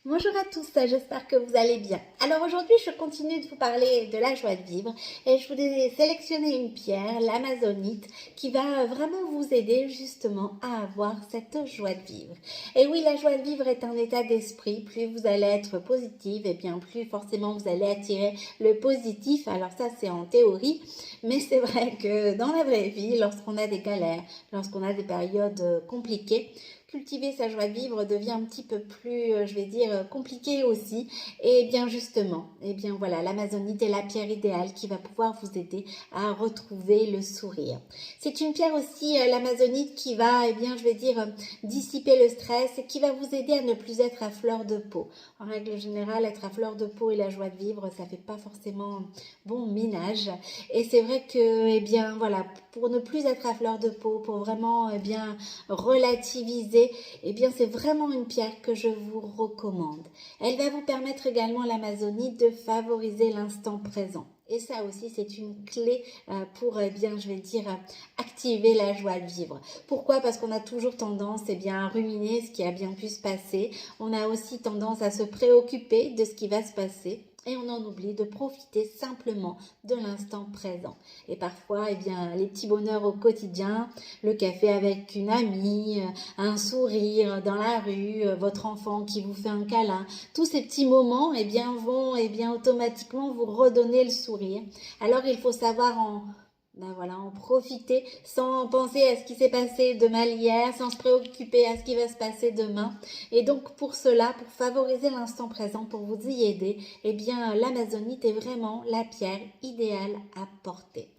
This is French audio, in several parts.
Bonjour à tous, j'espère que vous allez bien. Alors aujourd'hui, je continue de vous parler de la joie de vivre et je vous ai sélectionné une pierre, l'amazonite, qui va vraiment vous aider justement à avoir cette joie de vivre. Et oui, la joie de vivre est un état d'esprit. Plus vous allez être positive, et bien plus forcément vous allez attirer le positif. Alors ça, c'est en théorie, mais c'est vrai que dans la vraie vie, lorsqu'on a des galères, lorsqu'on a des périodes compliquées, cultiver sa joie de vivre devient un petit peu plus, je vais dire, compliqué aussi. Et bien justement, et bien voilà, l'amazonite est la pierre idéale qui va pouvoir vous aider à retrouver le sourire. C'est une pierre aussi, l'amazonite, qui va, eh bien, je vais dire, dissiper le stress et qui va vous aider à ne plus être à fleur de peau. En règle générale, être à fleur de peau et la joie de vivre, ça fait pas forcément bon ménage. Et c'est vrai que, eh bien, voilà, pour ne plus être à fleur de peau, pour vraiment, eh bien, relativiser, eh bien, c'est vraiment une pierre que je vous recommande. Elle va vous permettre également, l'amazonite, de favoriser l'instant présent. Et ça aussi, c'est une clé pour, eh bien, je vais dire, activer la joie de vivre. Pourquoi? Parce qu'on a toujours tendance, eh bien, à ruminer ce qui a bien pu se passer. On a aussi tendance à se préoccuper de ce qui va se passer. Et on en oublie de profiter simplement de l'instant présent. Et parfois, eh bien, les petits bonheurs au quotidien, le café avec une amie, un sourire dans la rue, votre enfant qui vous fait un câlin, tous ces petits moments, eh bien, vont, eh bien, automatiquement vous redonner le sourire. Alors, il faut savoir en profiter sans penser à ce qui s'est passé de mal hier, sans se préoccuper à ce qui va se passer demain. Et donc pour cela, pour favoriser l'instant présent, pour vous y aider, eh bien l'amazonite est vraiment la pierre idéale à porter.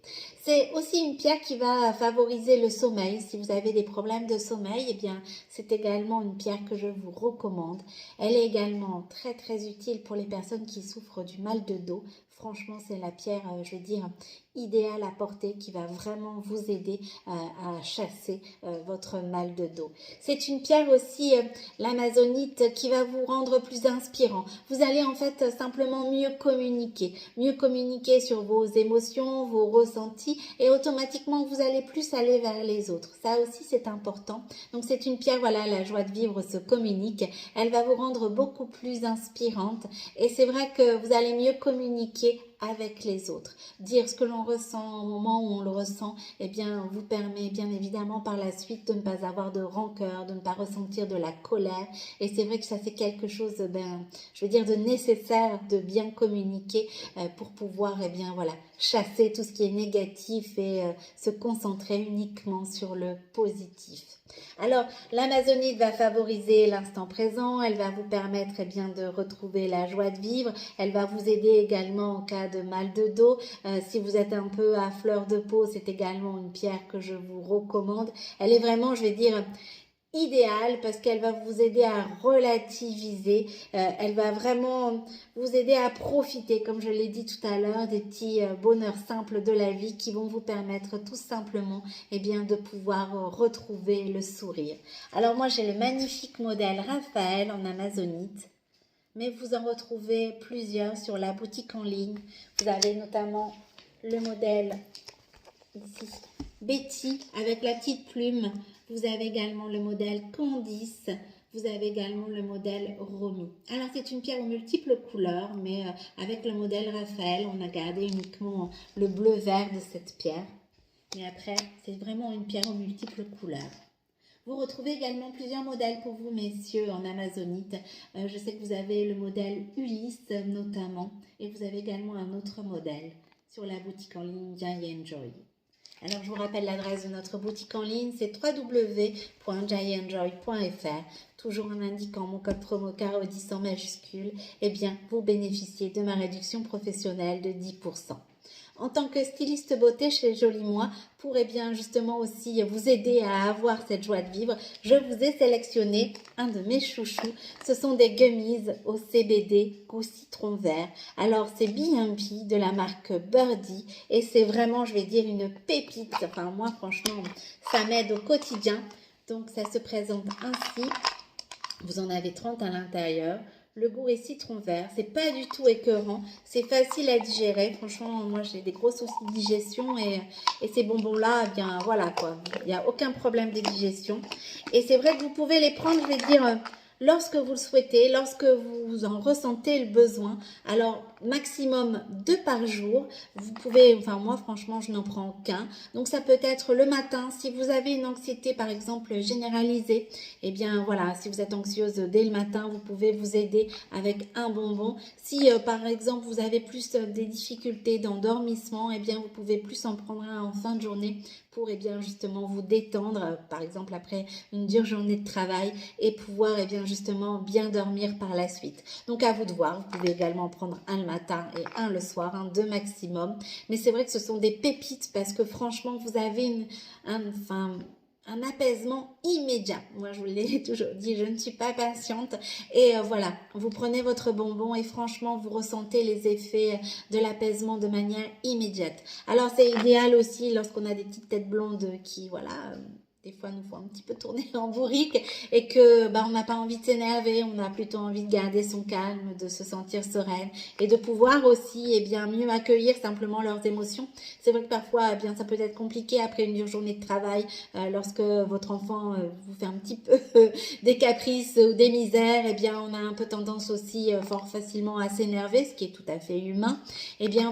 C'est aussi une pierre qui va favoriser le sommeil. Si vous avez des problèmes de sommeil, eh bien c'est également une pierre que je vous recommande. Elle est également très très utile pour les personnes qui souffrent du mal de dos. Franchement, c'est la pierre, je veux dire, idéale à porter qui va vraiment vous aider à chasser votre mal de dos. C'est une pierre aussi, l'amazonite, qui va vous rendre plus inspirant. Vous allez en fait simplement mieux communiquer sur vos émotions, vos ressentis et automatiquement vous allez plus aller vers les autres. Ça aussi c'est important. Donc c'est une pierre, voilà, la joie de vivre se communique. Elle va vous rendre beaucoup plus inspirante et c'est vrai que vous allez mieux communiquer avec les autres. Dire ce que l'on ressent au moment où on le ressent, eh bien, vous permet bien évidemment par la suite de ne pas avoir de rancœur, de ne pas ressentir de la colère. Et c'est vrai que ça c'est quelque chose, je veux dire, de nécessaire, de bien communiquer pour pouvoir, eh bien, voilà, chasser tout ce qui est négatif et se concentrer uniquement sur le positif. Alors, l'amazonite va favoriser l'instant présent, elle va vous permettre, eh bien, de retrouver la joie de vivre, elle va vous aider également en cas de mal de dos. Si vous êtes un peu à fleur de peau, c'est également une pierre que je vous recommande. Elle est vraiment, je vais dire, idéale parce qu'elle va vous aider à relativiser, elle va vraiment vous aider à profiter, comme je l'ai dit tout à l'heure, des petits bonheurs simples de la vie qui vont vous permettre tout simplement, eh bien, de pouvoir retrouver le sourire. Alors moi j'ai le magnifique modèle Raphaël en amazonite, mais vous en retrouvez plusieurs sur la boutique en ligne. Vous avez notamment le modèle ici, Betty avec la petite plume. Vous avez également le modèle Candice. Vous avez également le modèle Romy. Alors c'est une pierre aux multiples couleurs, mais avec le modèle Raphaël, on a gardé uniquement le bleu-vert de cette pierre. Mais après, c'est vraiment une pierre aux multiples couleurs. Vous retrouvez également plusieurs modèles pour vous, messieurs, en amazonite. Je sais que vous avez le modèle Ulysse notamment, et vous avez également un autre modèle sur la boutique en ligne Jai Enjoy. Alors, je vous rappelle l'adresse de notre boutique en ligne, c'est www.jaienjoy.fr. Toujours en indiquant mon code promo CARODIS en majuscule, eh bien, vous bénéficiez de ma réduction professionnelle de 10%. En tant que styliste beauté chez Jolie Moi, pour bien justement aussi vous aider à avoir cette joie de vivre, je vous ai sélectionné un de mes chouchous. Ce sont des gummies au CBD, au citron vert. Alors c'est B&B de la marque Birdie et c'est vraiment, je vais dire, une pépite. Enfin moi franchement, ça m'aide au quotidien. Donc ça se présente ainsi. Vous en avez 30 à l'intérieur. Le goût est citron vert, c'est pas du tout écœurant, c'est facile à digérer. Franchement, moi j'ai des gros soucis de digestion et ces bonbons-là, eh bien voilà quoi, il n'y a aucun problème de digestion. Et c'est vrai que vous pouvez les prendre, je vais dire, lorsque vous le souhaitez, lorsque vous en ressentez le besoin. Alors, maximum 2 par jour. Vous pouvez, enfin moi franchement, je n'en prends qu'un. Donc, ça peut être le matin. Si vous avez une anxiété, par exemple, généralisée, eh bien voilà, si vous êtes anxieuse dès le matin, vous pouvez vous aider avec un bonbon. Si, par exemple, vous avez plus des difficultés d'endormissement, eh bien, vous pouvez plus en prendre un en fin de journée pour eh bien justement vous détendre, par exemple après une dure journée de travail et pouvoir eh bien justement bien dormir par la suite. Donc à vous de voir, vous pouvez également prendre un le matin et un le soir, un 2 maximum. Mais c'est vrai que ce sont des pépites parce que franchement vous avez un apaisement immédiat. Moi, je vous l'ai toujours dit, je ne suis pas patiente. Et voilà, vous prenez votre bonbon et franchement, vous ressentez les effets de l'apaisement de manière immédiate. Alors, c'est idéal aussi lorsqu'on a des petites têtes blondes qui, voilà, des fois nous font un petit peu tourner en bourrique et que on n'a pas envie de s'énerver, on a plutôt envie de garder son calme, de se sentir sereine et de pouvoir aussi bien mieux accueillir simplement leurs émotions. C'est vrai que parfois ça peut être compliqué après une dure journée de travail lorsque votre enfant vous fait un petit peu des caprices ou des misères, on a un peu tendance aussi fort facilement à s'énerver, ce qui est tout à fait humain.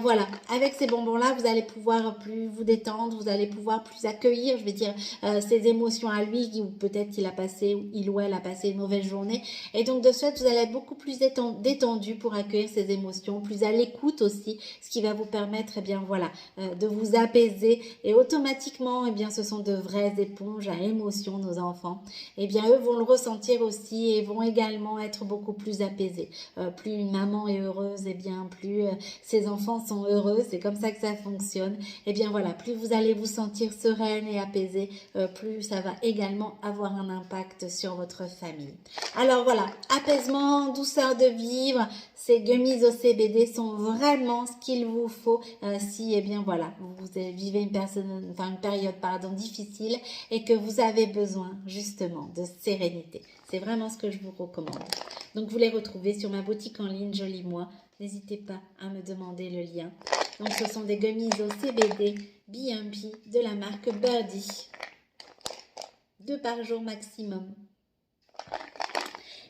Voilà, avec ces bonbons là vous allez pouvoir plus vous détendre, vous allez pouvoir plus accueillir, je vais dire, ces émotions à lui, ou peut-être il ou elle a passé une mauvaise journée. Et donc, de ce fait, vous allez être beaucoup plus détendu pour accueillir ces émotions, plus à l'écoute aussi, ce qui va vous permettre, de vous apaiser. Et automatiquement, ce sont de vraies éponges à émotions, nos enfants. Eux vont le ressentir aussi et vont également être beaucoup plus apaisés. Plus une maman est heureuse, plus ses enfants sont heureux. C'est comme ça que ça fonctionne. Plus vous allez vous sentir sereine et apaisée, plus ça va également avoir un impact sur votre famille. Alors voilà, apaisement, douceur de vivre, ces gummies au CBD sont vraiment ce qu'il vous faut si vous vivez une période difficile et que vous avez besoin justement de sérénité. C'est vraiment ce que je vous recommande. Donc vous les retrouvez sur ma boutique en ligne Joli Moi. N'hésitez pas à me demander le lien. Donc ce sont des gummies au CBD B&B de la marque Birdie. 2 par jour maximum.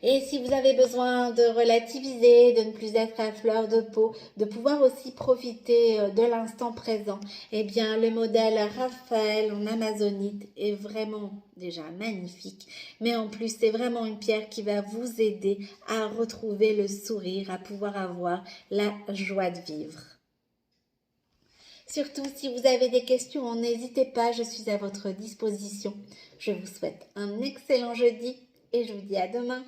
Et si vous avez besoin de relativiser, de ne plus être à fleur de peau, de pouvoir aussi profiter de l'instant présent, le modèle Raphaël en amazonite est vraiment déjà magnifique. Mais en plus, c'est vraiment une pierre qui va vous aider à retrouver le sourire, à pouvoir avoir la joie de vivre. Surtout, si vous avez des questions, n'hésitez pas, je suis à votre disposition. Je vous souhaite un excellent jeudi et je vous dis à demain.